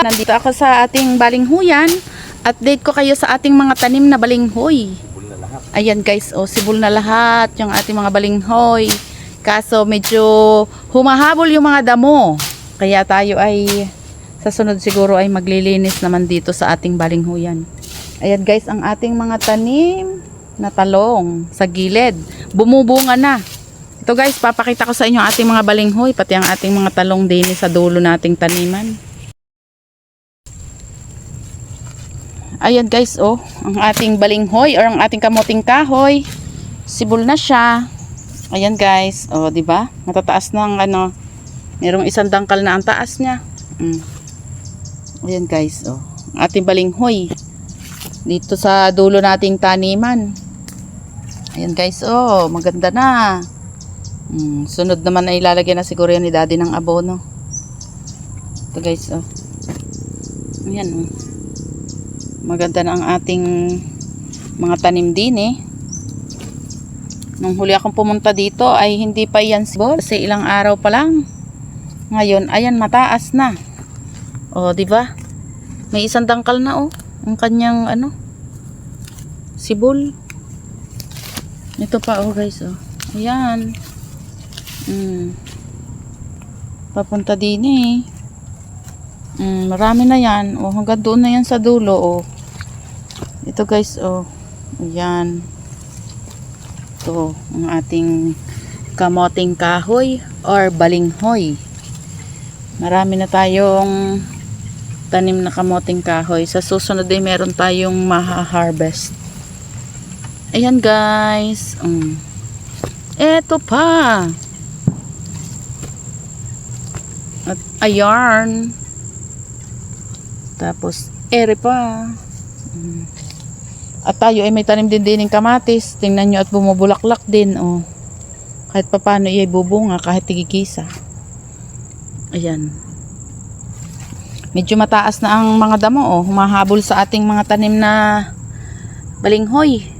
Nandito ako sa ating balinghoyan. Update ko kayo sa ating mga tanim na balinghoy. Ayan guys, sibol na lahat yung ating mga balinghoy. Kaso medyo humahabol yung mga damo. Kaya tayo ay sa sunod siguro ay maglilinis naman dito sa ating balinghoyan. Ayan guys, ang ating mga tanim na talong sa gilid. Bumubunga na. Ito guys, papakita ko sa inyo ang ating mga balinghoy, pati ang ating mga talong din sa dulo nating taniman. Ayan guys, ang ating balinghoy or ang ating kamuting kahoy, sibol na siya. Ayan guys, di ba? Matataas ng merong isang dangkal na ang taas niya. Ayan guys, ang ating balinghoy dito sa dulo nating taniman. Ayan guys, maganda na. Sunod naman ay ilalagyan na siguro yan ni daddy ng abono. Ito guys, ayan, maganda na ang ating mga tanim din Nung huli akong pumunta dito ay hindi pa yan sibol kasi ilang araw pa lang. Ngayon ayan, mataas na. Di ba? May isang dangkal na ang kanyang sibol. Ito pa guys, ayan. Papunta din marami na yan. Hanggang doon na yan sa dulo. Ito guys, ayan. Ito ang ating kamoting kahoy or balinghoy. Marami na tayong tanim na kamoting kahoy. Sa susunod ay meron tayong maha-harvest. Ayan guys. Eto pa. At ayan. Tapos ere pa. At tayo ay may tanim din ng kamatis. Tingnan nyo at bumubulaklak din. Kahit papano ay bubunga kahit tigigisa. Ayan. Medyo mataas na ang mga damo. Humahabol sa ating mga tanim na balinghoy.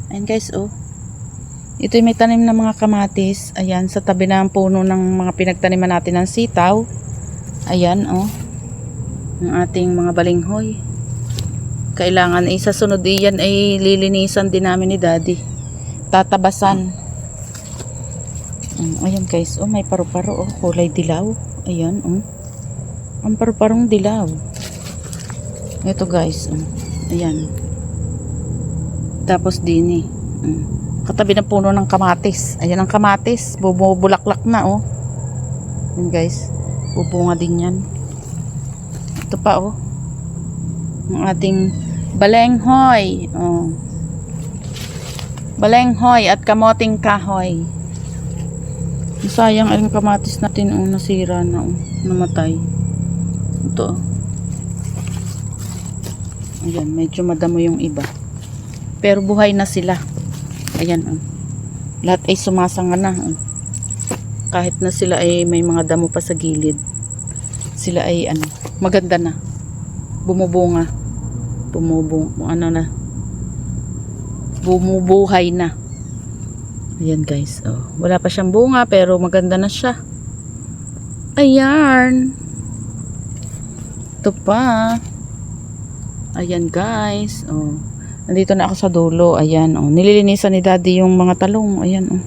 Ayan guys, ito ay may tanim na mga kamatis. Ayan, sa tabi ng puno ng mga pinagtaniman natin ng sitaw. Ayan, ang ating mga balinghoy. Kailangan sa sunod yan ay lilinisan din namin ni daddy. Tatabasan. Ayan guys, may paru-paro, kulay dilaw. Ayan, ang paru-parong dilaw. Ito guys, ayan. Tapos din katabi ng puno ng kamatis. Ayan ang kamatis, bubulaklak na Ayan guys, bubunga din yan. Ito pa ang ating balenghoy. Balenghoy at kamoting kahoy. Sayang ang kamatis natin nasira na namatay. Ito ayan, medyo madamo yung iba. Pero buhay na sila. Ayan lahat ay sumasanga na kahit na sila ay may mga damo pa sa gilid. Sila ay maganda na. Bumubunga. Bumubuhay na. Ayan guys, wala pa siyang bunga pero maganda na siya. Ayan. Ito pa. Ayan guys, nandito na ako sa dulo. Ayan, nililinisan ni daddy yung mga talong. Ayan,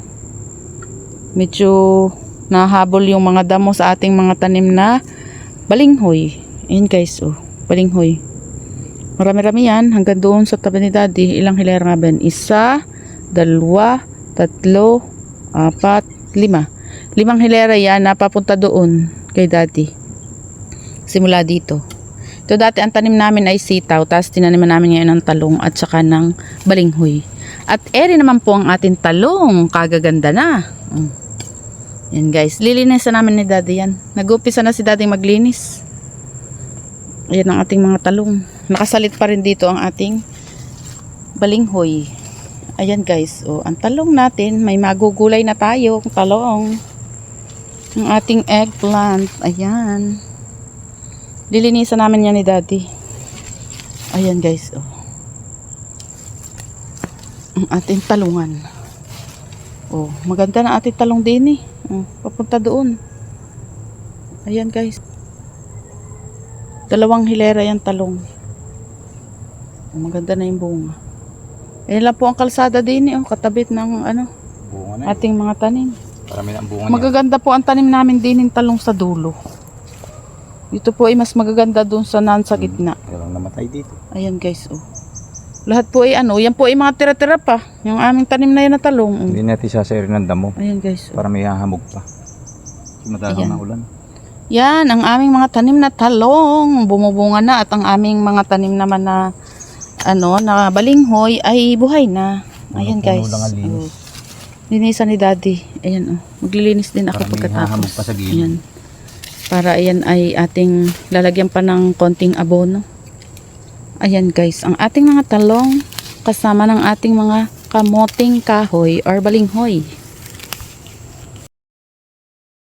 medyo nahabol yung mga damo sa ating mga tanim na balinghoy. Ayan guys, balinghoy. Marami-rami yan. Hanggang doon sa tabi ni daddy. Ilang hilera nga ba? 1, 2, 3, 4, 5. 5 hilera yan na papunta doon kay daddy. Simula dito. Ito dati ang tanim namin ay sitaw, tapos tinaniman namin ngayon ng talong at saka ng balinghoy. At eri naman po ang ating talong, kagaganda na. Yan guys, lilinisan namin ni daddy yan. Nag-upisa na si daddy maglinis. Ayan ang ating mga talong. Nakasalit pa rin dito ang ating balinghoy. Ayan guys, ang talong natin, may magugulay na tayo, talong. Ang ating eggplant, ayan. Lilinisan namin yan ni daddy. Ayan guys, ang ating talungan. Maganda na ating talong din papunta doon. Ayan guys. Dalawang hilera yung talong. Maganda na yung bunga. Ayan lang po ang kalsada din eh, oh, katabit ng ano, Bunga na ating mga tanim. Parami na ang bunga niya. Magaganda po ang tanim namin din yung talong sa dulo. Dito po ay mas magaganda dun sa sa gitna. Walang namatay dito. Ayan guys, oh. Lahat po ay ano, yan po ay mga tira-tira pa. Yung aming tanim na yan na talong. Oh. Hindi natin sasayrin ng damo. Ayan guys, oh. Para may hahamog pa. Madalang Ayan. na ulan. Yan, ang aming mga tanim na talong. Bumubunga na at ang aming mga tanim naman na ano, na balinghoy ay buhay na. Ayan Puno guys. lang ang linis. Oh. Linisan ni Daddy. Ayan oh. Maglilinis din ako Para may pagkatapos. hahamog pa sa gilid. Ayan. Para ayan ay ating lalagyan pa ng konting abono. Ayan guys, ang ating mga talong kasama ng ating mga kamoting kahoy or balinghoy.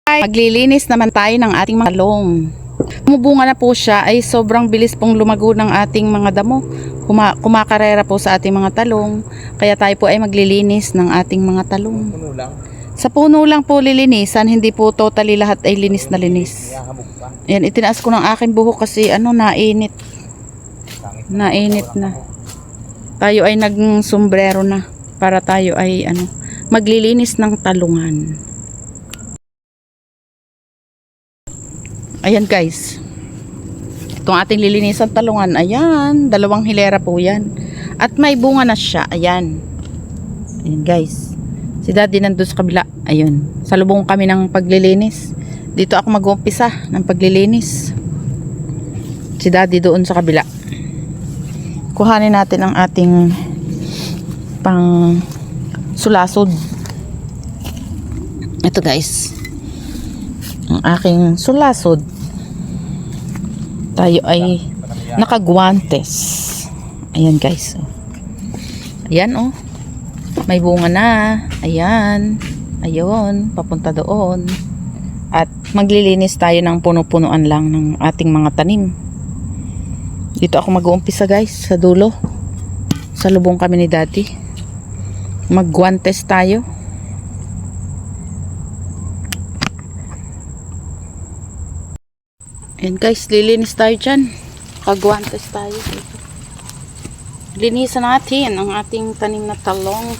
Maglilinis naman tayo ng ating mga talong. Bumubunga na po siya ay sobrang bilis pong lumago ng ating mga damo. Kumakarera po sa ating mga talong. Kaya tayo po ay maglilinis ng ating mga talong. Puno lang. Sa puno lang po lilinisan, hindi po totally lahat ay linis na linis. Hahamog pa. Ayan, itinaas ko ng aking buhok kasi ano, nainit. Nainit na. Tayo ay nag-sombrero na para tayo ay ano, maglilinis ng talungan. Ayan guys. Itong ating lilinisan talungan, ayan, dalawang hilera po yan. At may bunga na siya, ayan. Ayan guys. Si Daddy nandun sa kabila, ayun. Salubong kami ng paglilinis. Dito ako mag-uumpisa ng paglilinis. Si Daddy doon sa kabila. Kuhanin natin ang ating pang sulasod. Ito guys. Ang aking sulasod. Tayo ay nakagwantes. Ayan guys. Ayan oh. May bunga na. Ayan. Ayun. Papunta doon. At maglilinis tayo ng puno-punuan lang ng ating mga tanim. Dito ako mag-uumpisa guys. Sa dulo. Sa lubong kami ni Daddy. Magguantes tayo. Ayan guys. Lilinis tayo dyan. Kagguantes tayo dito. Linisan natin ang ating tanim na talong.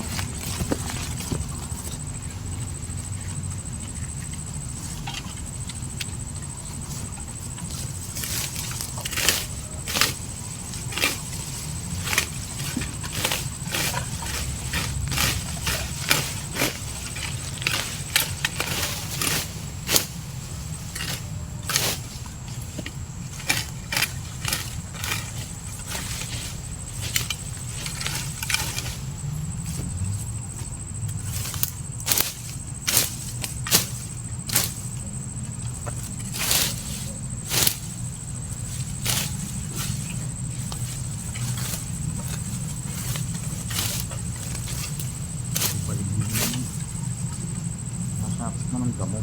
Masapos naman damo.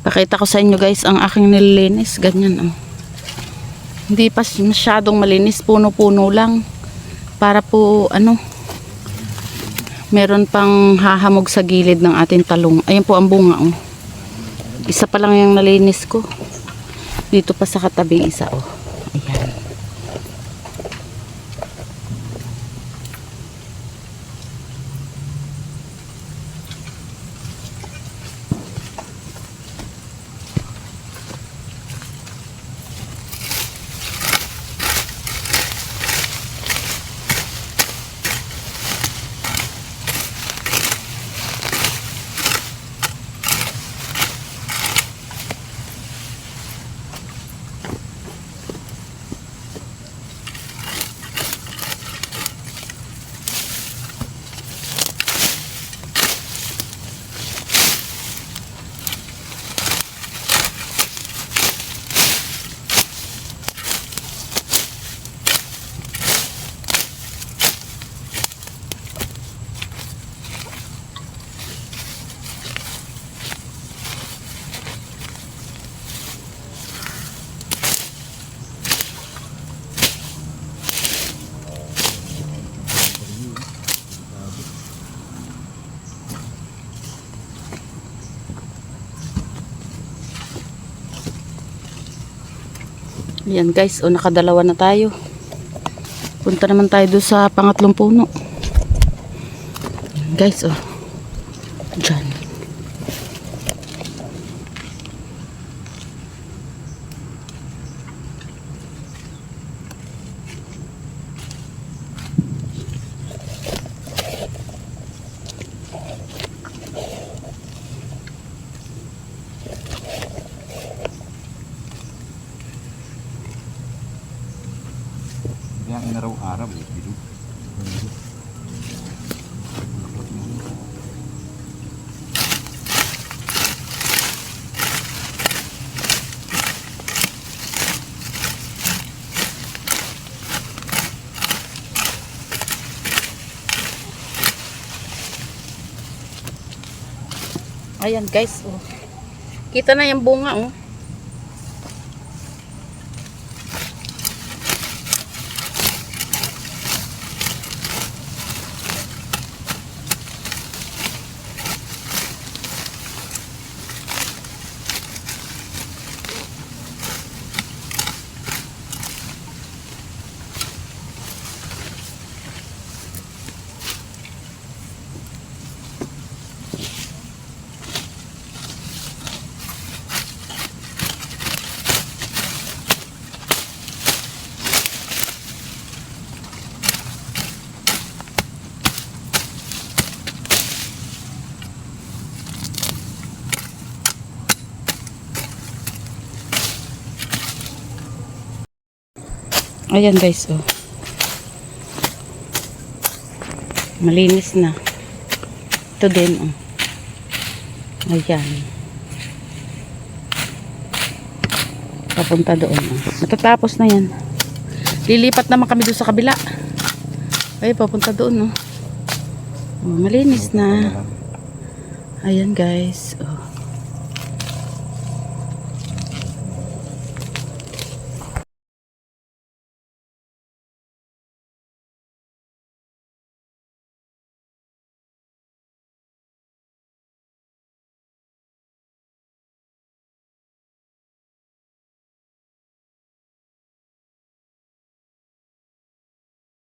Pakita ko sa inyo guys ang aking nililinis. Ganyan oh. Hindi pa masyadong malinis. Puno-puno lang. Para po ano, meron pang hahamog sa gilid ng ating talong. Ayan po ang bunga oh. Isa pa lang yung nalinis ko. Dito pa sa katabing isa oh. Ayan. Ayan guys, o nakadalawa na tayo. Punta naman tayo doon sa pangatlong puno. Ayan, guys, o. Diyan. Yang inaraw-araw eh. Bilog. Ayan guys, oh. Kita na yung bunga, oh. Ayan guys, oh. Malinis na. Ito din, oh. Ayan. Papunta doon, oh. Matatapos na yan. Lilipat naman kami doon sa kabila. Ay, papunta doon, oh. Oh, malinis na. Ayan guys, oh.